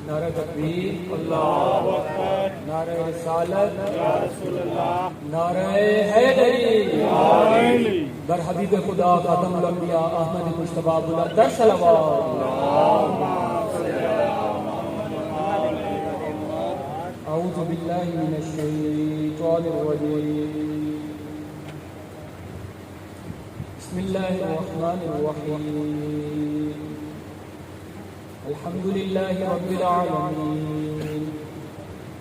نعرہ تکبیر، اللہ اکبر، نعرہ رسالت، یا رسول اللہ، نعرہ حیدری، در حبیب خدا خاتم الانبیاء احمد مجتبی بلند در صلوات۔ اعوذ باللہ من الشیطان الرجیم، بسم اللہ الرحمن الرحیم، الحمد للہ رب العالمین،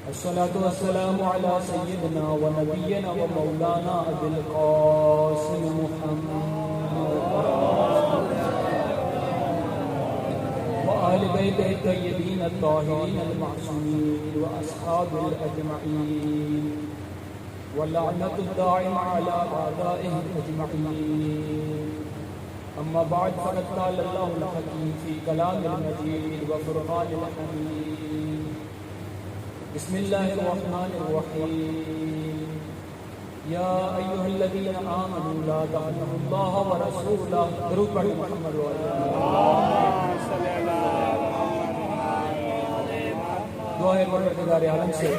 الصلاة والسلام علی سیدنا و نبینا و مولانا ابی القاسم محمد و آل بیت الطیبین الطاہرین المعصومین و اصحاب الاجمعین واللعنۃ الدائمہ علی اعدائهم اجمعین، اما بعد فقد قال اللہ الحکیم فی کلام المجید و فرقان الحمید، بسم اللہ الرحمن الرحیم، یا ایہا الذین آمنوا لا تخونوا اللہ ورسولہ، درود پڑھیں محمد و دعا ہے پروردگار عالم سے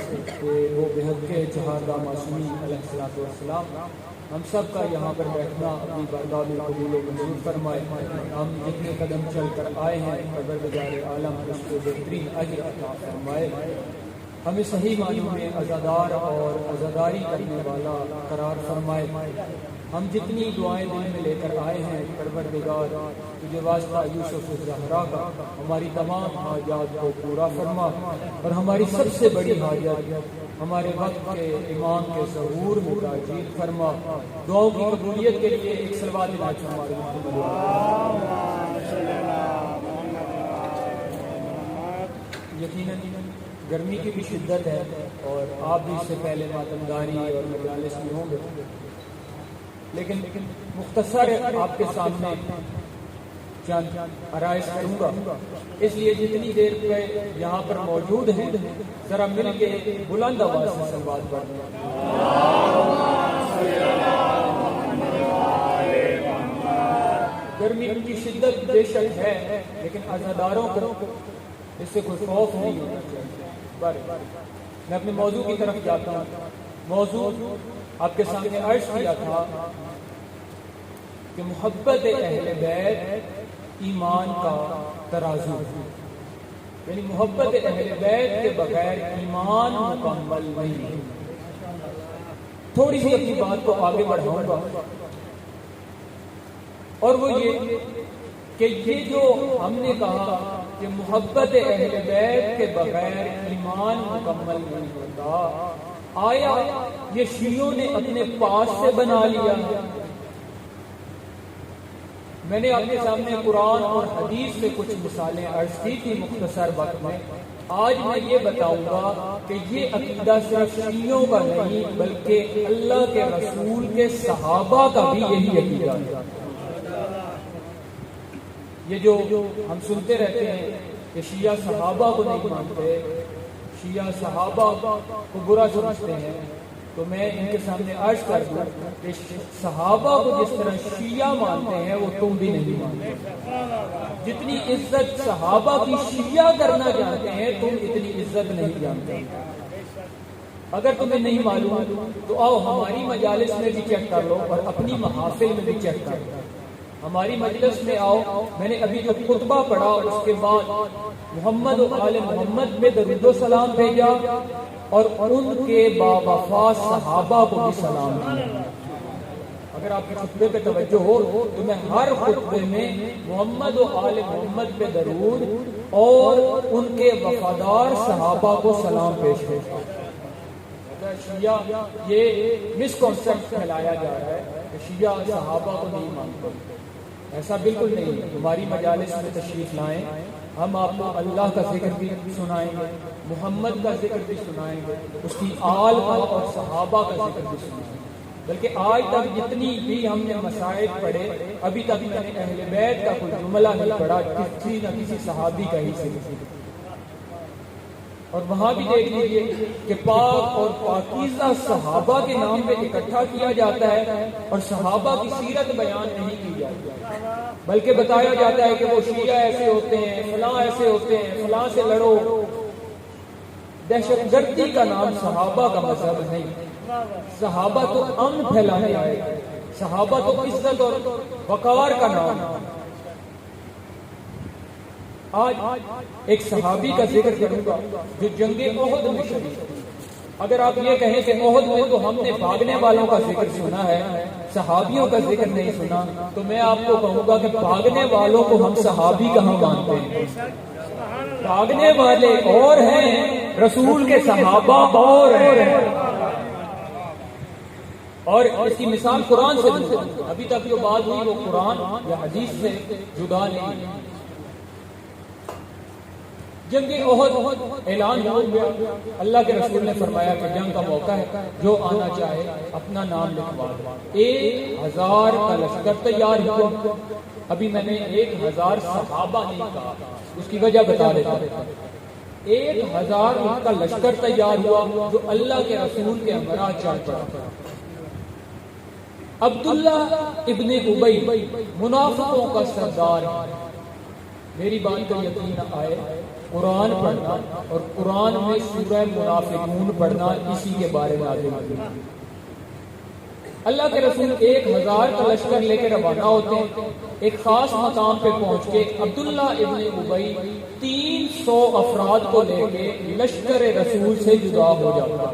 کہ وہ بحق کے چہاردہ معصومین علیہ السلام ہم سب کا یہاں پر بیٹھنا اپنی بارگاہ میں قبول و منظور فرمائے۔ ہم جتنے قدم چل کر آئے ہیں پروردگار عالم اس کو بہترین اجر عطا فرمائے، ہمیں صحیح معنی میں عزادار اور عزاداری کرنے والا قرار فرمائے۔ ہم جتنی دعائیں دل میں لے کر آئے ہیں پروردگار تجھے واسطہ یوسف الزہرا کا ہماری تمام حاجات کو پورا فرما، اور ہماری سب سے بڑی حاجت ہمارے وقت کے امام کے ظہور میں تاجیل فرما۔ دعاؤں کی قبولیت کے لیے ایک صلوات ناچ ہمارے یقیناً گرمی کی بھی شدت ہے اور آپ بھی اس سے پہلے ماتمداری اور مجالس میں ہوں گے، لیکن مختصر آپ کے سامنے چند عرائض کروں گا، اس لیے جتنی دیر پہ یہاں پر موجود ہیں ذرا مل کے بلند آواز سے صلوات پڑھیں۔ گرمی کی شدت بے شک ہے، لیکن عزاداروں کو اس سے کوئی خوف نہیں ہونا چاہیے۔ میں اپنے موضوع کی طرف جاتا ہوں۔ موضوع آپ کے سامنے عرض کیا تھا کہ محبت اہل بیت ایمان کا ترازو، یعنی محبت اہل بیت کے بغیر ایمان مکمل نہیں۔ تھوڑی سی اپنی بات کو آگے بڑھاؤں گا، اور وہ یہ کہ یہ جو ہم نے کہا کہ محبت اہل بیت کے بغیر ایمان مکمل نہیں ہوتا، آیا یہ شیعوں نے اپنے پاس سے بنا لیا؟ میں نے آپ کے سامنے قرآن اور حدیث سے کچھ مثالیں عرض کی تھی مختصر وقت میں۔ آج میں یہ بتاؤں گا کہ یہ عقیدہ صرف شیعوں کا نہیں بلکہ اللہ کے رسول کے صحابہ کا بھی یہی عقیدہ ہے۔ یہ جو ہم سنتے رہتے ہیں کہ شیعہ صحابہ کو نہیں مانتے، شیعہ صحابہ کو برا سمجھتے ہیں، تو میں ان کے سامنے عرض کر دوں کہ صحابہ کو جس طرح شیعہ مانتے ہیں وہ تم بھی نہیں مانتے۔ جتنی عزت صحابہ کی شیعہ کرنا جانتے ہیں تم اتنی عزت نہیں جانتے۔ اگر تمہیں نہیں معلوم تو آؤ ہماری مجالس میں بھی چیک کر لو اور اپنی محافل میں بھی چیک کر لو۔ ہماری مجلس میں آؤ، میں نے ابھی جو خطبہ پڑھا اس کے بعد محمد و آل محمد میں درود و سلام بھیجا اور ان کے باوفا صحابہ کو بھی سلام دیا۔ اگر آپ کے خطبے پہ توجہ ہو تو میں ہر خطبے میں محمد و آل محمد پہ درود اور ان کے وفادار صحابہ کو سلام پیش کرتا ہوں۔ شیعہ یہ مسکنسپٹ پھیلایا جا رہا ہے کہ شیعہ صحابہ کو نہیں مانتے، ایسا بالکل نہیں ہے۔ ہماری مجالس میں تشریف لائیں، ہم آپ کو اللہ کا ذکر بھی سنائیں گے، محمد کا ذکر بھی سنائیں گے، اس کی آل کا اور صحابہ کا ذکر بھی سنائیں گے۔ بلکہ آج تک جتنی بھی ہم نے مسائل پڑھے ابھی تک میں نے اہل بیت کا کوئی جملہ نہیں پڑھا کسی نہ کسی صحابی کا ہی ذکر۔ اور وہاں بھی دیکھ لیجیے کہ پاک اور پاکیزہ صحابہ کے نام پہ اکٹھا کیا جاتا ہے اور صحابہ کی سیرت بیان نہیں کی جاتی، بلکہ بتایا جاتا ہے کہ وہ شیعہ ایسے ہوتے ہیں، فلاں ایسے ہوتے ہیں، فلاں سے لڑو۔ دہشت گردی کا نام صحابہ کا مذہب نہیں، صحابہ تو امن پھیلانے آئے، صحابہ تو عزت اور وقار کا نام ہے۔ آج ایک صحابی کا ذکر کروں گا جو جنگ احد میں شریک۔ اگر آپ یہ کہیں کہ احد میں تو ہم نے بھاگنے والوں کا ذکر سنا ہے، صحابیوں کا ذکر نہیں سنا، تو میں آپ کو کہوں گا کہ بھاگنے والوں کو ہم صحابی کہاں مانتے ہیں؟ بھاگنے والے اور ہیں، رسول کے صحابہ اور ہیں۔ اور اس کی مثال قرآن سے دوں، ابھی تک جو بات ہوئی وہ قرآن یا حدیث سے جدا نہیں۔ جنگ احد اعلان ہو گیا، اللہ کے رسول نے فرمایا کہ جنگ کا موقع ہے، جو آنا چاہے اپنا نام لکھوا دے۔ 1000 کا لشکر تیار ہوا۔ ابھی میں نے 1000 صحابہ نہیں کہا، اس کی وجہ بتا دیتا ہوں۔ 1000 کا لشکر تیار ہوا جو اللہ کے رسول کے ہمراہ چل پڑا۔ عبداللہ ابن ابی منافقوں کا سردار۔ میری بات کا یقین آئے، قرآن پڑھنا اور قرآن میں سورہ منافقون پڑھنا اسی کے بارے میں نازل ہوئی۔ اللہ کے رسول 1000 کا لشکر لے کے روانہ ہوتے ہیں۔ ایک خاص مقام پہ پہنچ کے عبداللہ ابن ابی 300 افراد کو لے کے لشکر رسول سے جدا ہو جاتا۔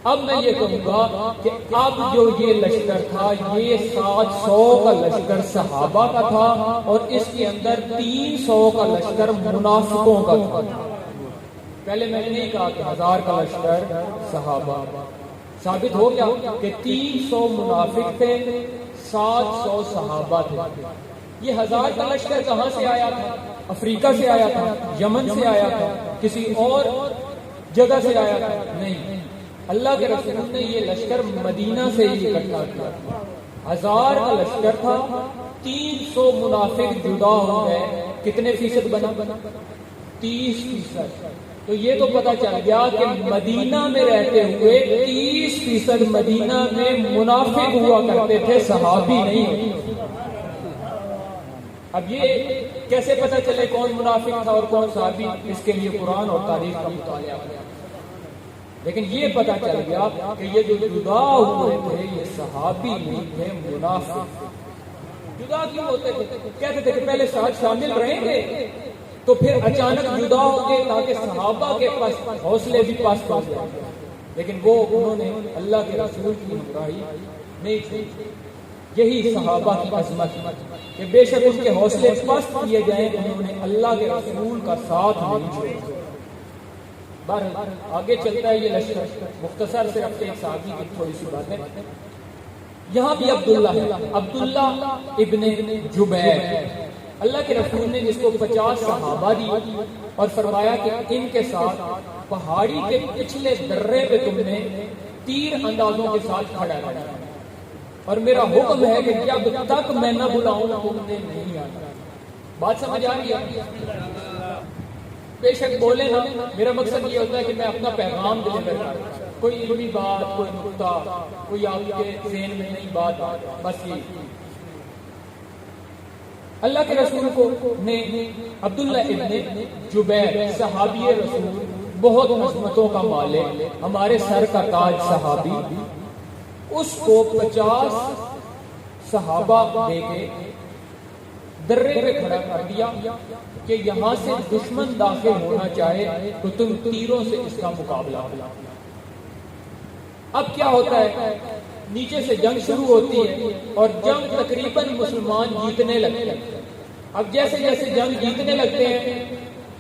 اب میں یہ کہوں گا کہ اب جو یہ لشکر تھا یہ 700 کا لشکر صحابہ کا تھا اور اس کے اندر 300 کا لشکر منافقوں کا تھا۔ پہلے میں نے نہیں کہا کہ 1000 کا لشکر صحابہ، ثابت ہو گیا کہ 300 منافق تھے، 700 صحابہ تھے۔ یہ 1000 کا لشکر کہاں سے آیا تھا؟ افریقہ سے آیا تھا، یمن سے آیا تھا، کسی اور جگہ سے آیا تھا؟ نہیں، اللہ کے رسول نے یہ لشکر مدینہ سے ہی اکٹھا کیا۔ 1000 کا لشکر تھا، 300 منافق جدا ہو گئے، کتنے فیصد بنا؟ 30%۔ تو یہ تو پتا چل گیا کہ مدینہ میں رہتے ہوئے 30% مدینہ میں منافق ہوا کرتے تھے، صحابی نہیں۔ اب یہ کیسے پتا چلے کون منافق تھا اور کون صحابی؟ اس کے لیے قرآن اور تاریخ کا مطالعہ کیا۔ لیکن یہ پتا چل گیا کہ یہ جو جدا ہوئے تھے یہ صحابی نہیں تھے، منافق۔ جدا کیوں ہوتے تھے؟ کہتے تھے کہ پہلے ساتھ شامل رہیں گے تو پھر اچانک جدا ہو گئے تاکہ صحابہ کے پاس حوصلے بھی پاس پہنچ جائیں۔ لیکن وہ انہوں نے اللہ کے رسول کی ہمراہی نہیں کی۔ یہی صحابہ کی عظمت کہ بے شک ان کے حوصلے پست کیے جائیں، انہوں نے اللہ کے رسول کا ساتھ نہیں چھوڑا۔ بہرحال آگے چلتا ہے یہ لشکر، مختصر صرف ایک صحابی کی تھوڑی سی بات ہے۔ یہاں بھی عبداللہ ہے، عبداللہ ابن جبیر۔ اللہ کے رسول نے اس کو 50 صحابہ دی اور فرمایا کہ ان کے ساتھ پہاڑی کے پچھلے درے پہ تم نے تیر اندازوں کے ساتھ کھڑا رہنا اور میرا حکم ہے کہ جب تک میں نہ بلاؤں تم نے نہیں آنا۔ بات سمجھ آ رہی ہے؟ بے شک بولے نا، میرا مقصد یہ ہوتا ہے کہ میں اپنا پیغام ڈلیور کروں، کوئی علمی بات، کوئی نقطہ، کوئی آپ کے ذہن میں نہیں بات، بس یہ اللہ کے رسول کو نے عبداللہ ابن جبیر صحابی رسول، بہت عظمتوں کا مالک، ہمارے سر کا تاج صحابی، اس کو 50 صحابہ دے کے درے پہ کھڑا کر دیا کہ یہاں سے دشمن داخل ہونا چاہے تو تم تیروں سے اس کا مقابلہ کرو۔ اب کیا ہوتا ہے؟ نیچے سے جنگ شروع ہوتی ہے اور جنگ تقریباً مسلمان جیتنے لگتے ہیں۔ اب جیسے جیسے جنگ جیتنے لگتے ہیں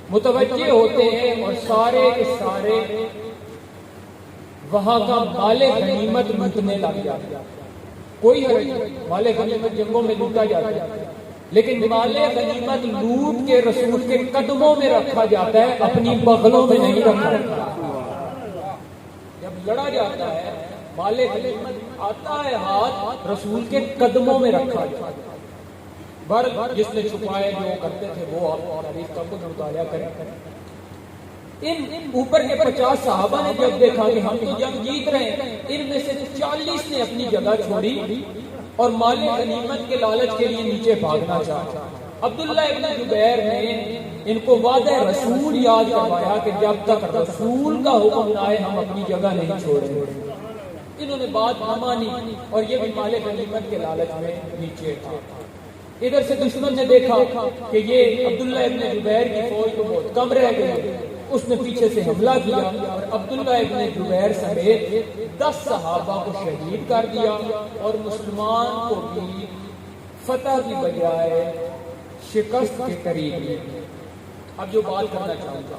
متوجہ ہوتے ہیں اور سارے کے سارے وہاں کا مال غنیمت لوٹنے لگ جاتے ہیں۔ کوئی مال غنیمت جنگوں میں لوٹا جاتا ہے، لیکن مال غنیمت لوٹ کے رسول کے قدموں میں رکھا جاتا ہے، اپنی بغلوں میں نہیں رکھا جاتا۔ جب لڑا جاتا ہے مال غنیمت آتا ہے ہاتھ، رسول کے قدموں میں رکھا جاتا ہے۔ جس نے چھپائے جو کرتے تھے وہ آپ تاریخ کا خود مطالعہ کریں۔ ان اوپر کے 50 صحابہ نے جب دیکھا کہ ہم تو جنگ جیت رہے ہیں، ان میں سے 40 نے اپنی جگہ چھوڑی اور مال غنیمت کے لالچ کے لیے نیچے بھاگنا چاہا۔ عبداللہ ابن زبیر نے ان کو وعدہ رسول یاد کروایا کہ جب تک رسول کا حکم نہ آئے ہم اپنی جگہ نہیں چھوڑیں گے۔ انہوں نے بات نہ مانی اور یہ بھی مال غنیمت کے لالچ میں نیچے تھا۔ ادھر سے دشمن نے دیکھا کہ یہ عبداللہ ابن زبیر کی فوج تو بہت کم رہ گئی، اس نے پیچھے سے حملہ کیا اور عبداللہ ابن زبیر سمیت 10 صحابہ کو شہید کر دیا اور مسلمان کو بھی فتح کی بجائے شکست کے قریب۔ اب جو بات کرنا چاہوں گا،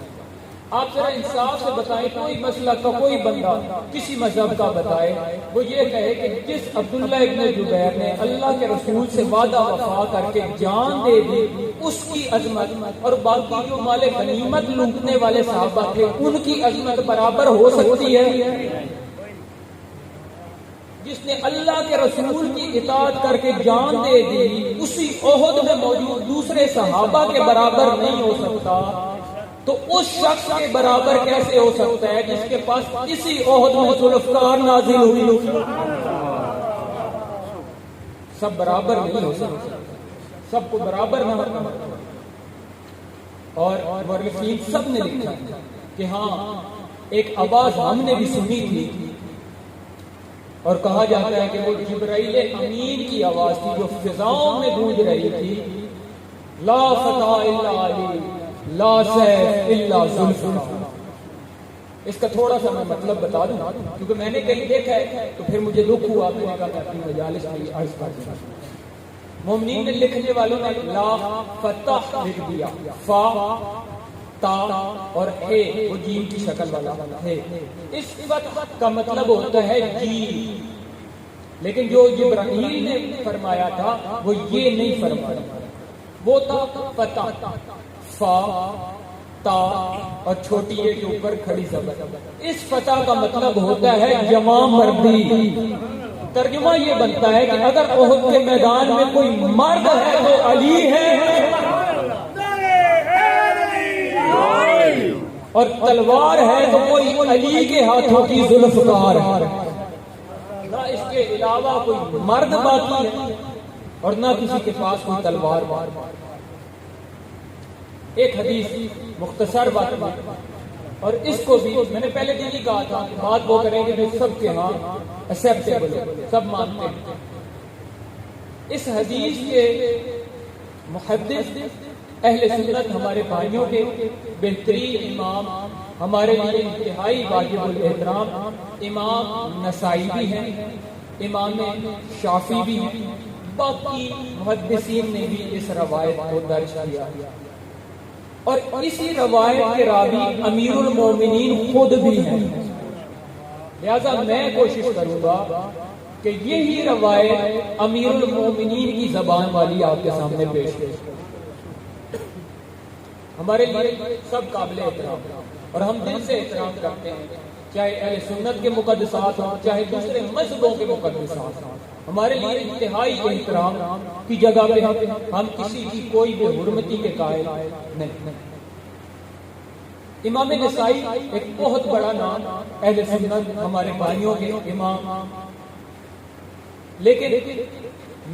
آپ ذرا انصاف سے بتائیں، کوئی مسئلہ کا کوئی بندہ کسی مذہب کا بتائے، وہ یہ کہے کہ جس عبداللہ ابن زبیر نے اللہ کے رسول سے وعدہ وفا کر کے جان دے دی، اس کی عظمت اور باقی جو مال غنیمت لوٹنے والے صحابہ تھے ان کی عظمت برابر ہو سکتی ہے؟ جس نے اللہ کے رسول کی اطاعت کر کے جان دے دی، اسی احد میں موجود دوسرے صحابہ کے برابر نہیں ہو سکتا، تو اس شخص کے برابر کیسے ہو سکتا ہے جس کے پاس اسی عہد میں ذوالفقار نازل ہوئی؟ سب برابر نہیں ہو سکتے، سب کو برابر نہ ہونا۔ اور مورخین سب نے لکھا کہ ہاں ایک آواز ہم نے بھی سنی تھی اور کہا جاتا ہے کہ وہ جبرائیل امین کی آواز تھی جو فضاؤں میں گونج رہی تھی، لا فتح الا علی لا سیف الا ذوالفقار۔ اس کا تھوڑا سا میں مطلب بتا دوں کیونکہ میں نے کہیں دیکھا ہے تو پھر مجھے دکھ ہوا، میں نے کہا کہ اپنی مجالس کی عرض کر دوں۔ مومنین نے لکھنے والوں نے لا فتح لکھ دیا، فا تا اور ہے وہ جیم کی شکل والا ہے۔ اس فتح کا مطلب ہوتا ہے جی، لیکن جو جبرائیل نے فرمایا تھا وہ یہ نہیں فرمایا، وہ تھا فتح، فا تا اور چھوٹی ہے کے اوپر کھڑی زبر۔ اس فتح کا مطلب ہوتا ہے جمع مردی۔ ترجمہ یہ بنتا ہے کہ اگر احد کے میدان میں کوئی مرد ہے تو علی ہے، اور تلوار ہے تو کوئی علی کے ہاتھوں کی ذوالفقار ہے۔ نہ اس کے علاوہ کوئی مرد باقی ہے اور نہ کسی کے پاس کوئی تلوار۔ ایک حدیث مختصر بات اور اس کو بھی میں نے پہلے دن ہی کہا تھا، بات وہ کریں گے جو سب کے ہاں ایکسیپٹیبل ہے، سب مانتے ہیں۔ اس حدیث کے محدث اہل سنت ہمارے بھائیوں کے بہترین امام، ہمارے لیے انتہائی واجب الاحترام امام نسائی بھی ہیں، امام شافعی بھی ہیں، باقی محدثین نے بھی اس روایت کو درج کیا اور اسی روایت کے راوی امیر المومنین خود بھی ہیں۔ لہذا میں کوشش کروں گا کہ یہی روایت امیر المومنین کی زبان والی آپ کے سامنے پیش ہے۔ ہمارے لیے سب قابل احترام اور ہم دل سے احترام کرتے ہیں، چاہے اہل سنت کے مقدسات ہوں چاہے دوسرے مذہبوں کے مقدسات ہوں، ہمارے لیے انتہائی احترام کی جگہ پہ ہم کسی کی کوئی بے حرمتی کے قائل نہیں۔ امام نسائی ایک بہت بڑا نام، اہل سنت ہمارے بھائیوں کے امام، لیکن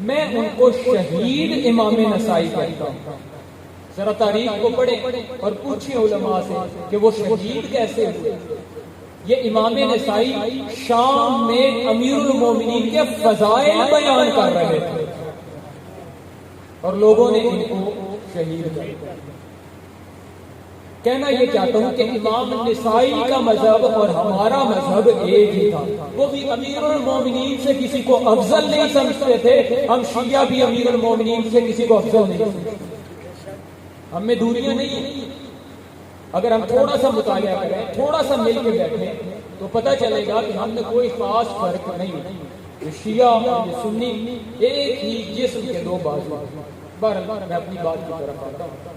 میں ان کو شہید امام نسائی کہتا ہوں۔ ذرا تاریخ کو پڑھیں اور پوچھیں علماء سے کہ وہ شہید کیسے ہوئے۔ یہ امام نسائی شام میں امیر المومنین کے فضائل بیان کر رہے تھے اور لوگوں نے ان کو شہید کر دیا۔ کہنا یہ چاہتا ہوں کہ امام نسائی کا مذہب اور ہمارا مذہب ایک ہی تھا، وہ بھی امیر المومنین سے کسی کو افضل نہیں سمجھتے تھے، ہم شیعہ بھی امیر المومنین سے کسی کو افضل نہیں سمجھتے، ہم میں دوریاں نہیں ہیں۔ اگر ہم تھوڑا سا مطالعہ کریں، تھوڑا سا مل کے بیٹھیں تو پتہ چلے گا کہ ہم نے کوئی خاص فرق نہیں، شیعہ اور سنی ایک ہی جسم کے دو بازو۔ بہرحال میں اپنی بات کی طرف آتا ہوں۔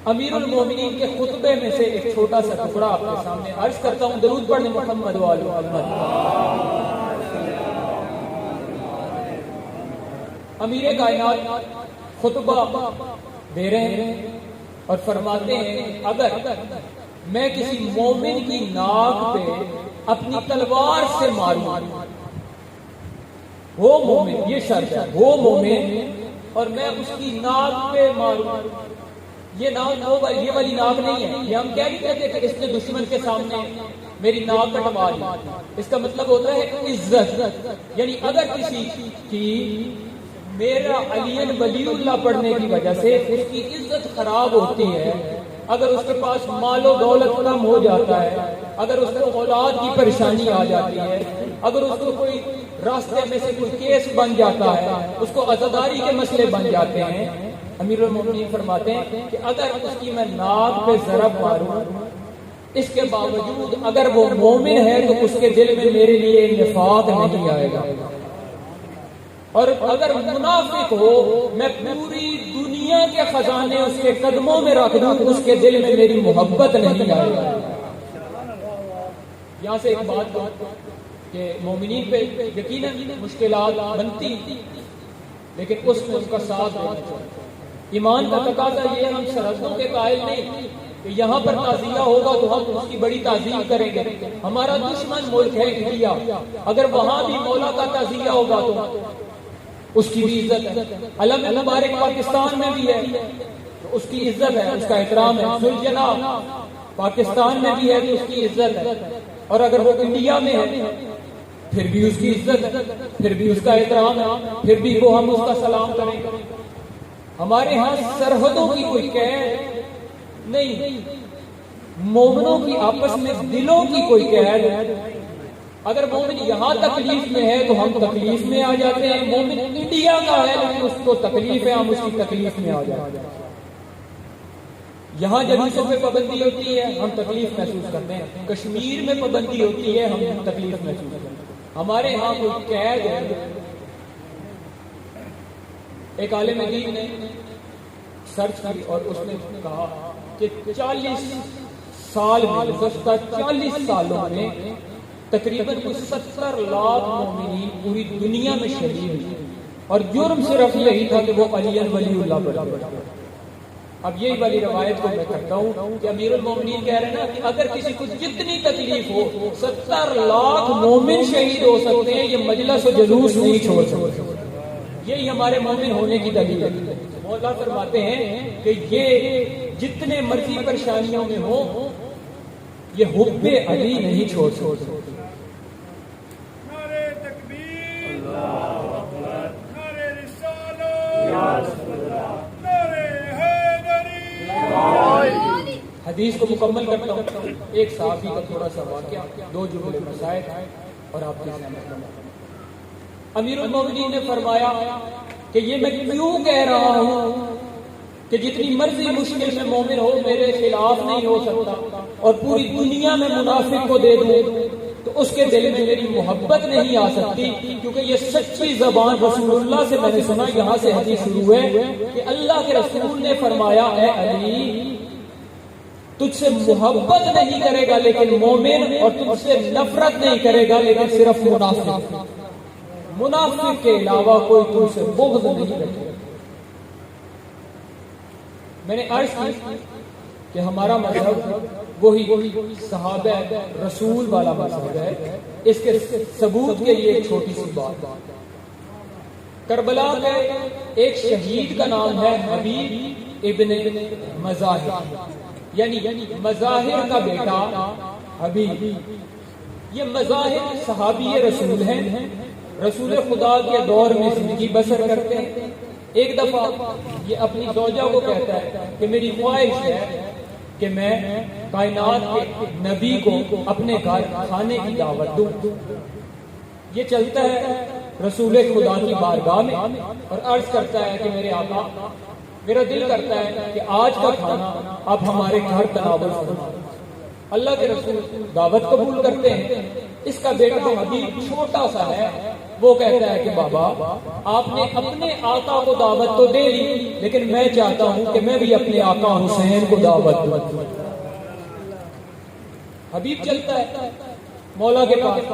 امیر المومنین کے خطبے میں سے ایک چھوٹا سا ٹکڑا آپ کے سامنے عرض کرتا ہوں، درود پڑھنے محمد و آل محمد۔ امیر کائنات خطبہ دے رہے ہیں اور فرماتے ہیں اگر میں کسی مومن کی ناک پہ اپنی تلوار سے ماروں، وہ مومن، یہ شرط ہے، وہ مومن اور میں اس کی ناک پہ ماروں. یہ ناک یہ والی ناک نہیں ہے. یہ ہم کیا نہیں کہتے کہ اس نے دشمن کے سامنے میری ناک کٹوا دی. اس کا مطلب ہوتا ہے عزت. یعنی اگر کسی کی میرا علی ولی اللہ پڑھنے کی وجہ سے اس کی عزت خراب ہوتی ہے، اگر اس کے پاس مال و دولت کم ہو جاتا ہے، اگر اس کو اولاد کی پریشانی آ جاتی ہے، اگر اس کو کوئی راستے میں سے کوئی کیس بن جاتا ہے، اس کو عزاداری کے مسئلے بن جاتے ہیں، امیر المومنین فرماتے ہیں کہ اگر اس کی میں ناک پہ ضرب ماروں، اس کے باوجود اگر وہ مومن ہے تو اس کے دل میں میرے لیے نفاق نہیں آئے گا، اور اگر منافق ہو میں پوری دنیا کے خزانے اس کے قدموں میں رکھ دوں اس کے دل میں میری محبت نہیں آئے گا. یہاں سے ایک بات کہ مومنین پہ یقیناً مشکلات بنتی لیکن اس میں اس کا ساتھ دینا چاہیے. ایمان کا تقاضا یہ ہے، ہم سرحدوں کے قائل نہیں کہ یہاں پر تعزیہ ہوگا تو ہم اس کی بڑی تعظیم کریں گے. ہمارا دشمن ملک ہے انڈیا، اگر وہاں بھی مولا کا تعزیہ ہوگا تو اس کی بھی عزت ہے. علم مبارک پاکستان میں بھی ہے تو اس کی عزت ہے، اس کا احترام ہے. سلجنا پاکستان میں بھی ہے تو اس کی عزت ہے، اور اگر وہ انڈیا میں ہے پھر بھی اس کی عزت ہے، پھر بھی اس کا احترام ہے، پھر بھی وہ ہم اس کا سلام کریں. ہمارے ہاں سرحدوں کی کوئی قید نہیں، مومنوں کی آپس میں دلوں کی کوئی قید. اگر مومن یہاں تکلیف میں ہے تو ہم تکلیف میں آ جاتے ہیں، مومن انڈیا کا ہے لیکن اس کو تکلیف ہے، ہم اس کی تکلیف میں آ جاتے ہیں. یہاں جلوسوں پہ پابندی ہوتی ہے ہم تکلیف محسوس کرتے ہیں، کشمیر میں پابندی ہوتی ہے ہم تکلیف محسوس کرتے ہیں. ہمارے ہاں کوئی قید ہے. ایک عالم دین نے سرچ کی اور اس نے کہا کہ 40 سال میں، گزشتہ 40 سالوں میں تقریباً 70 لاکھ مومنین پوری دنیا میں شہید ہوئے، اور جرم صرف یہی تھا کہ وہ علی ولی اللہ پر. اب یہی والی روایت کو میں کرتا ہوں کہ امیر المومنین کہہ رہے ہیں نا کہ اگر کسی کو جتنی تکلیف ہو 70 لاکھ مومن شہید ہو سکتے ہیں، یہ مجلس و جلوس نہیں چھوڑ سکتے. یہی ہمارے مومن ہونے کی دلیل ہے. مولا فرماتے ہیں کہ یہ جتنے مرضی پریشانیوں میں ہو یہ حب علی نہیں چھوڑ سکتے. نعرہ تکبیر، اللہ اکبر، نعرہ رسالت، نعرہ حیدری. حدیث کو مکمل کرتا ہوں. ایک صحابی کا تھوڑا سا واقعہ، 2 جملے مسائل اور آپ کی سمجھ. امیر المومنین نے فرمایا کہ یہ میں کیوں کہہ رہا ہوں کہ جتنی مرضی مشکل میں مومن ہو میرے خلاف نہیں ہو سکتا، اور پوری دنیا میں منافق کو دے دوں تو اس کے دل میں میری محبت نہیں آ سکتی، کیونکہ یہ سچی زبان رسول اللہ سے میں نے سنا. یہاں سے حدیث شروع ہے کہ اللہ کے رسول نے فرمایا اے علی تجھ سے محبت نہیں کرے گا لیکن مومن، اور تجھ سے نفرت نہیں کرے گا لیکن صرف منافق. منافق کے علاوہ کوئی تجھ سے بغض نہیں رکھے. میں نے عرض کی کہ ہمارا مذہب وہی صحابہ رسول والا مذہب ہے. اس کے ثبوت کے لیے ایک چھوٹی سی بات. کربلا کے ایک شہید کا نام ہے حبیب ابن مظاہر، یعنی مظاہر کا بیٹا حبیب. یہ مظاہر صحابی رسول ہیں، رسول خدا کے دور میں زندگی بسر کرتے ہیں. ایک دفعہ یہ اپنی زوجہ کو کہتا ہے کہ میری خواہش ہے کہ میں کائنات کے نبی کو اپنے گھر کھانے کی دعوت دوں. یہ چلتا ہے رسول خدا کی بارگاہ میں اور عرض کرتا ہے کہ میرے آقا میرا دل کرتا ہے کہ آج کا کھانا آپ ہمارے گھر تناول فرمائیں. اللہ کے رسول دعوت قبول کرتے ہیں. اس کا بیٹا حبیب چھوٹا سا ہے، وہ کہتا ہے کہ بابا آپ نے اپنے آقا کو دعوت تو دے لی لیکن میں چاہتا ہوں کہ میں بھی اپنے آقا حسین کو دعوت دوں. حبیب چلتا ہے مولا کے پاس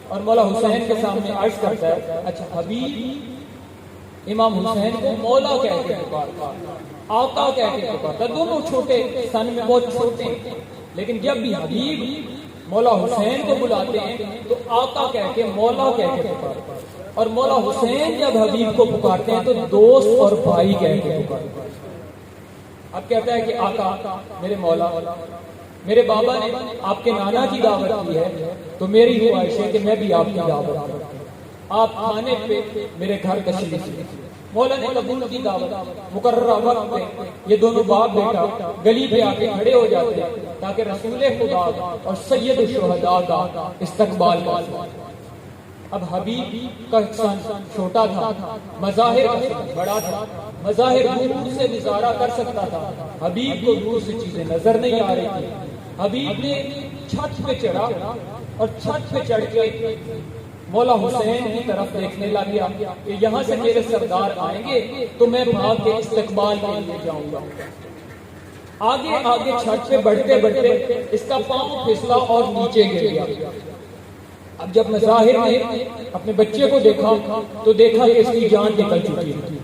اور مولا حسین کے سامنے عرض کرتا ہے اچھا حبیب امام حسین کو مولا کہہ کے پکارتا، آقا کہہ کے پکارتا. دونوں چھوٹے، سن میں بہت چھوٹے. لیکن جب بھی حبیب مولا حسین کو بلاتے ہیں تو آقا کہہ کے مولا کہہ کے پکارتے ہیں، اور مولا حسین جب حبیب کو پکارتے ہیں تو دوست اور بھائی کہہ کے پکارتے ہیں۔ اب کہتا ہے کہ آقا میرے مولا، میرے بابا نے آپ کے نانا کی دعوت کی ہے تو میری خواہش ہے کہ میں بھی آپ کی دعوت کروں، آپ کھانے پہ میرے گھر تشریف لائیں۔ مولا نے قبول کی دعوت، مقررہ وقت پہ یہ دونوں باپ بیٹا گلی پہ آ کے کھڑے ہو جاتے ہیں تاکہ رسول خدا اور سید الشہداء کا استقبال کریں۔ اب حبیب کا سن چھوٹا تھا، مظاہر کا سن بڑا تھا، مظاہر دور سے نظارہ کر سکتا تھا، حبیب کو دور سے چیزیں نظر نہیں آ رہی تھی۔ حبیب نے چھت پہ چڑھا اور چھت پہ چڑھ کے مولا حسین کی طرف دیکھنے لگ گیا کہ یہاں سے میرے سردار آئیں گے تو میں بھاگ کے استقبال کے لیے جاؤں گا۔ آگے آگے چھت پہ بڑھتے بڑھتے اس کا پاؤں پھسلا اور نیچے گر گیا۔ اب جب مظاہر نے اپنے بچے کو دیکھا تو دیکھا کہ اس کی جان نکل چکی تھی۔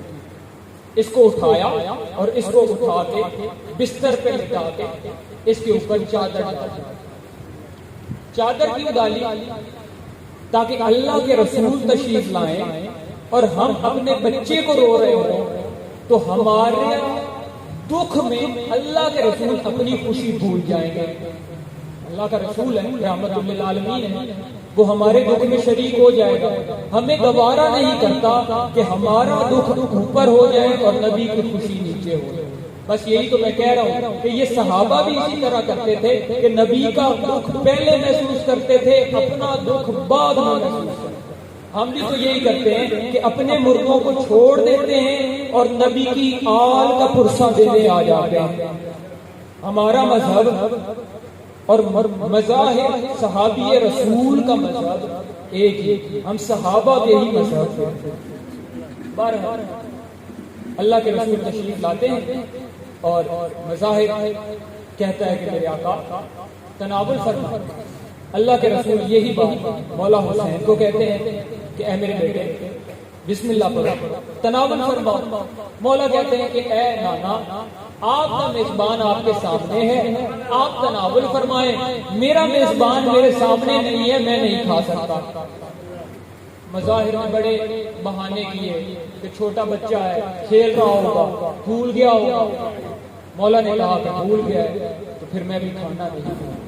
اس کو اٹھایا اور اس کو اٹھا کے بستر پہ لٹا کے اس کے اوپر چادر ڈالی، چادر کیوں ڈالی؟ تاکہ اللہ کے رسول تشریف لائیں اور ہم اپنے بچے کو رو رہے ہوں تو ہمارے دکھ میں اللہ کے رسول اپنی خوشی بھول جائیں گے۔ اللہ کا رسول ہے، رحمت للعالمین ہے، وہ ہمارے دکھ میں شریک ہو جائے گا۔ ہمیں گوارا نہیں کرتا کہ ہمارا دکھ اوپر ہو جائے اور نبی کی خوشی نیچے ہو جائے۔ بس یہی تو میں کہہ رہا ہوں کہ یہ صحابہ بھی اسی طرح کرتے تھے کہ نبی کا دکھ پہلے محسوس کرتے تھے، اپنا دکھ بعد میں محسوس کرتے۔ ہم بھی تو یہی کرتے ہیں کہ اپنے مردوں کو چھوڑ دیتے ہیں اور نبی کی آل کا پرسہ دینے آ جاتے ہیں۔ ہمارا مذہب اور مذاہب صحابی رسول کا مذہب ایک ہی، ہم صحابہ کے ہی مذہب ہیں۔ بہرحال اللہ کے رسول تشریف لاتے ہیں اور مظاہر کہتا ہے کہ میرے آقا تناول فرما۔ اللہ کے رسول یہی بات مولا حسین کو کہتے ہیں کہ اے میرے بیٹے بسم اللہ پڑھو، تناول فرما۔ مولا کہتے ہیں کہ اے نانا، آپ کا میزبان آپ کے سامنے ہے، آپ تناول فرمائیں، میرا میزبان میرے سامنے نہیں ہے، میں نہیں کھا سکتا۔ مظاہر نے بڑے بہانے کیے کہ چھوٹا بچہ ہے، کھیل رہا ہوگا، بھول گیا ہوگا۔ مولا نے کہا کہ بھول گیا ہے تو پھر میں بھی کھانا نہیں کھاؤں۔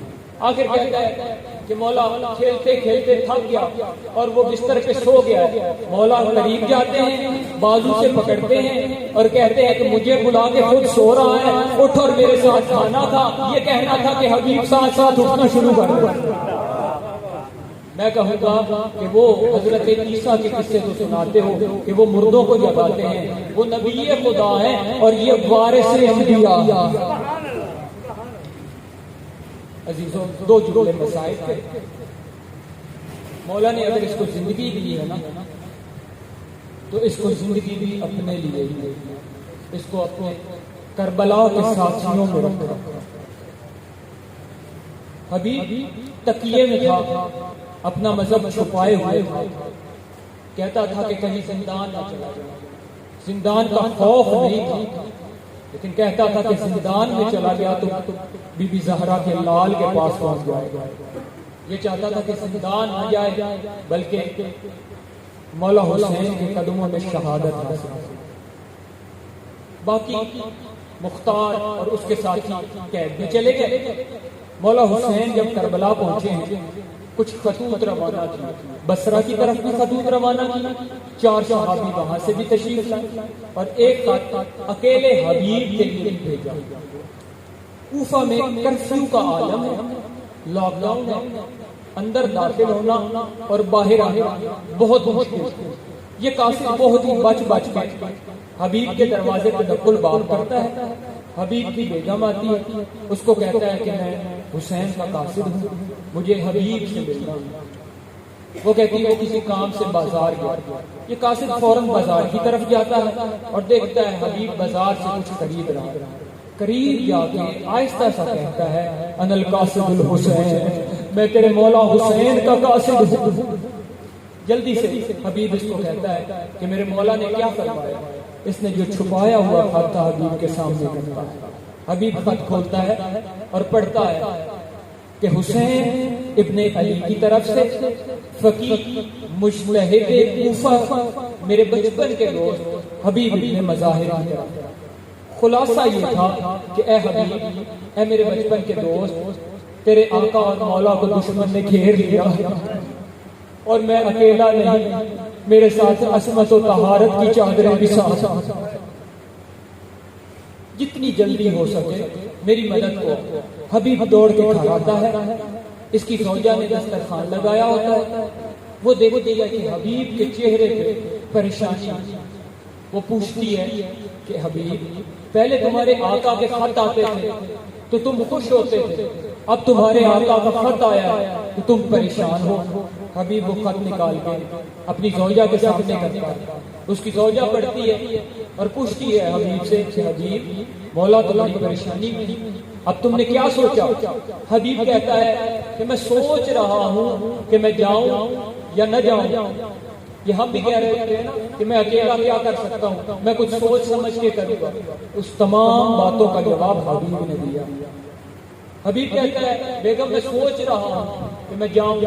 آخر کہتا ہے کہ مولا کھیلتے کھیلتے تھک گیا اور وہ بستر پہ سو گیا ہے۔ مولا قریب جاتے ہیں، بازو سے پکڑتے ہیں اور کہتے ہیں کہ مجھے بلا کے خود سو رہا ہے، اٹھ اور میرے ساتھ کھانا تھا۔ یہ کہنا تھا کہ حبیب ساتھ ساتھ اٹھنا شروع کر دو۔ میں کہوں گا کہ وہ حضرت عیسیٰ کے قصے تو سناتے ہو کہ وہ مردوں کو جگاتے ہیں، وہ نبی خدا ہیں اور یہ وارث انبیاء۔ عزیزوں، دو جملے مسائل تھے۔ مولا نے اگر اس کو زندگی دی ہے نا تو اس کو زندگی بھی اپنے لیے ہی، اس کو اپنے کربلا کے ساتھیوں میں رکھا۔ حبیب تکیے میں تھا، اپنا مذہب چھپائے ہوئے تھا، کہتا تھا کہ کہیں زندان نہ چلا جائے۔ زندان کا خوف نہیں تھا، لیکن کہتا تھا کہ زندان میں چلا گیا تو بی بی زہرا کے لال کے پاس پہنچ جائے گا۔ یہ چاہتا تھا کہ زندان نہ جائے بلکہ مولا حسین کے قدموں میں شہادت حاصل۔ باقی مختار اور اس کے ساتھی قید میں چلے گئے۔ مولا حسین جب کربلا پہنچے ہیں، کچھ خطوط روانہ کی، بصرہ کی طرف بھی خطوط روانہ کی، 4 صحابی وہاں سے بھی تشریف لائے اور ایک خط اکیلے حبیب کے لیے بھیجا۔ کوفہ میں کرفیو کا عالم ہے، لاک ڈاؤن ہے، اندر داخل ہونا اور باہر آنا بہت مشکل ہے۔ یہ قاصد بہت ہی بچ کے حبیب کے دروازے پہ دخل باب کرتا ہے۔ حبیب کی بیگم آتی ہے، اس کو کہتا ہے کہ میں حسین کا قاصد ہوں، مجھے حبیب سے ملنا۔ وہ کہتی ہے کسی کام سے بازار گیا۔ یہ قاصد فوراً بازار کی طرف جاتا ہے اور دیکھتا ہے حبیب بازار سے کچھ خرید رہا ہے۔ قریب جا کے آہستہ سا کہتا ہے انا القاصد الحسین، میں تیرے مولا حسین کا قاصد ہوں۔ جلدی سے حبیب اس کو کہتا ہے کہ میرے مولا نے کیا فرمایا۔ اس نے جو چھپایا ہوا خط حبیب کے سامنے رکھا ہے۔ حبیب خط کھولتا ہے اور پڑھتا ہے کہ حسین ابن علی کی طرف سے فقیہ مجتہد کوفہ میرے بچپن کے دوست حبیب ابن مظاہر کی طرف۔ خلاصہ یہ تھا کہ اے حبیب، اے میرے بچپن کے دوست، تیرے آقا اور مولا کو دشمن نے گھیر لیا اور میں اکیلا نہیں، میرے ساتھ عصمت و طہارت کی چادریں بھی ساتھ، جتنی جلدی ہو سکے میری مدد کو۔ حبیب دوڑ کے گھر آتا ہے، اس کی زوجہ نے دسترخوان لگایا ہوتا ہے، وہ دیکھتی ہے کہ حبیب کے چہرے پہ پریشانی، وہ پوچھتی ہے کہ حبیب، پہلے تمہارے آقا کے خط آتے تھے تو تم خوش ہوتے تھے، اب تمہارے آقا کا خط آیا تو تم پریشان ہو۔ حبیب وہ خط نکال کے اپنی زوجہ کے سامنے کرتا ہے، اس کی زوجہ پڑھتی ہے اور پوچھتی ہے حبیب سے کہ حبیب، مولا تمہاری پریشانی میں، اب تم نے کیا سوچا؟ حبیب کہتا ہے کہ میں سوچ رہا ہوں کہ میں جاؤں یا نہ جاؤں۔ یہ ہم بھی کہہ رہے ہیں نا کہ میں اکیلا کیا کر سکتا ہوں، میں کچھ سوچ سمجھ کے کروں گا۔ اس تمام باتوں کا جواب حبیب نے دیا۔ حبیب کہتا ہے بیگم، میں سوچ رہا ہوں کہ میں جاؤں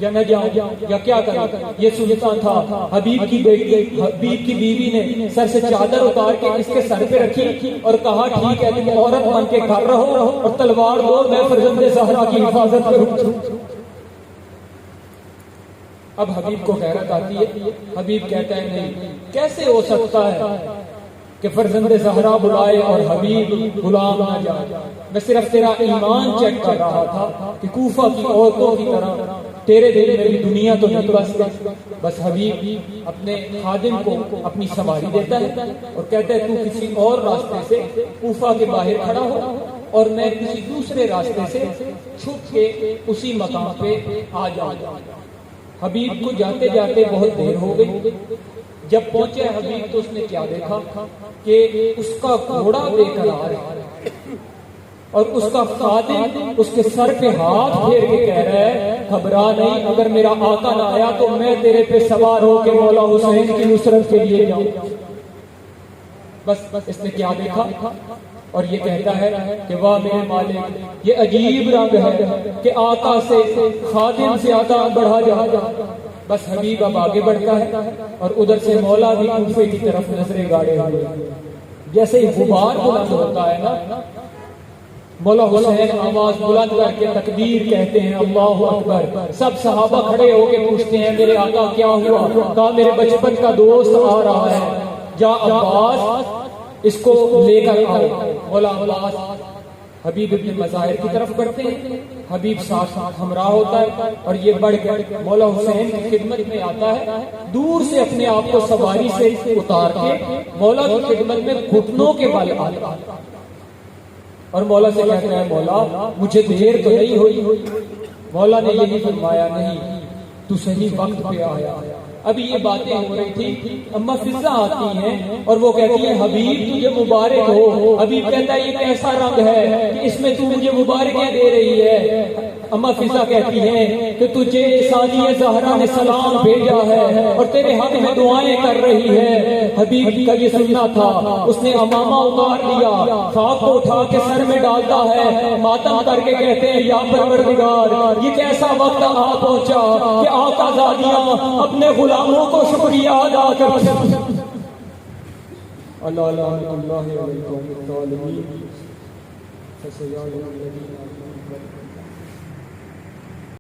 یا نہ جاؤں یا کیا کروں۔ یہ سنتا تھا حبیب کی بیٹی، حبیب کی بیوی نے سر سے چادر اتار کے اس کے سر پہ رکھی اور کہا ٹھیک ہے، تم عورت بن کے گھر رہو اور تلوار دو، میں فرزند زہرا کی حفاظت کروں۔ اب حبیب کو غیرت آتی ہے، حبیب کہتا ہے نہیں، کیسے ہو سکتا ہے کہ فرزند زہرا بلائے اور حبیب غلام نہ جائے؟ میں صرف تیرا ایمان چیک کر رہا تھا کہ کوفہ کی عورتوں کی طرح تیرے دل میں بھی دنیا تو نہیں بس۔ حبیب اپنے خادم کو اپنی سواری دیتا ہے اور کہتا ہے تو کسی اور راستے سے کوفہ کے باہر کھڑا ہو اور میں کسی دوسرے راستے سے چھپ کے اسی مقام پہ آ جاؤں۔ حبیب کو جاتے جاتے بہت دیر ہو گئی۔ جب پہنچے حبیب تو اس نے کیا دیکھا کہ اس کا گھوڑا بے قرار ہے اور اس کا خادم اس کے سر پہ ہاتھ پھیر کے کہہ رہا ہے گھبرا نہیں، اگر میرا آقا نہ آیا تو میں تیرے پہ سوار ہو کے مولا حسین کی نصرت کے لیے جاؤں۔ بس اس نے کیا دیکھا اور یہ کہتا ہے کہ واہ میرے مالک، یہ عجیب رنگ ہے کہ آقا سے خادم زیادہ بڑھا جا۔ بس حبیب اب آگے بڑھتا ہے اور ادھر سے مولا بھی کوفے کی طرف نظریں گاڑے ہوئے، جیسے ہی غبار بلند ہوتا ہے نا، مولا حسین آواز بلند کر کے تکبیر کہتے ہیں، اللہ اکبر۔ سب صحابہ کھڑے ہو کے پوچھتے ہیں میرے آقا کیا ہوا؟ کہا میرے بچپن کا دوست آ رہا ہے، جا عباس اس کو لے کر آؤ۔ مولا عباس حبیب ابن مظاہر کی طرف بڑھتے ہیں، حبیب ساتھ ہمراہ ہوتا ہے اور یہ بڑھ کر مولا حسین کی خدمت میں آتا ہے، دور سے اپنے آپ کو سواری سے اتار کے مولا کی خدمت میں گھٹنوں کے بل آتا ہے اور مولا سے کہتا ہے مولا مجھے دیر تو نہیں ہوئی؟ مولا نے یہی فرمایا نہیں، تو صحیح وقت پہ آیا۔ ابھی یہ باتیں ہو رہی تھی، اما فضا آتی ہیں اور وہ کہتی ہے حبیب تجھے مبارک ہو۔ حبیب کہتا ہے یہ کیسا رنگ ہے کہ اس میں تو مجھے مبارکیں دے رہی ہے؟ اما فضا کہتی ہیں کہ تجھے ثانیہ زہرا نے سلام بھیجا ہے اور تیرے حق میں دعائیں کر رہی ہے۔ حبیب کا یہ سننا تھا، اس نے امامہ اتار لیا، خاک کو اٹھا کے سر میں ڈالتا ہے، ماتم کر کے کہتے ہیں یا پروردگار یہ کیسا وقت آ پہنچا کہ آقا زادیاں اپنے غلاموں کو شکریہ ادا کرتے ہیں۔ اللہ اللہ اللہ علیکم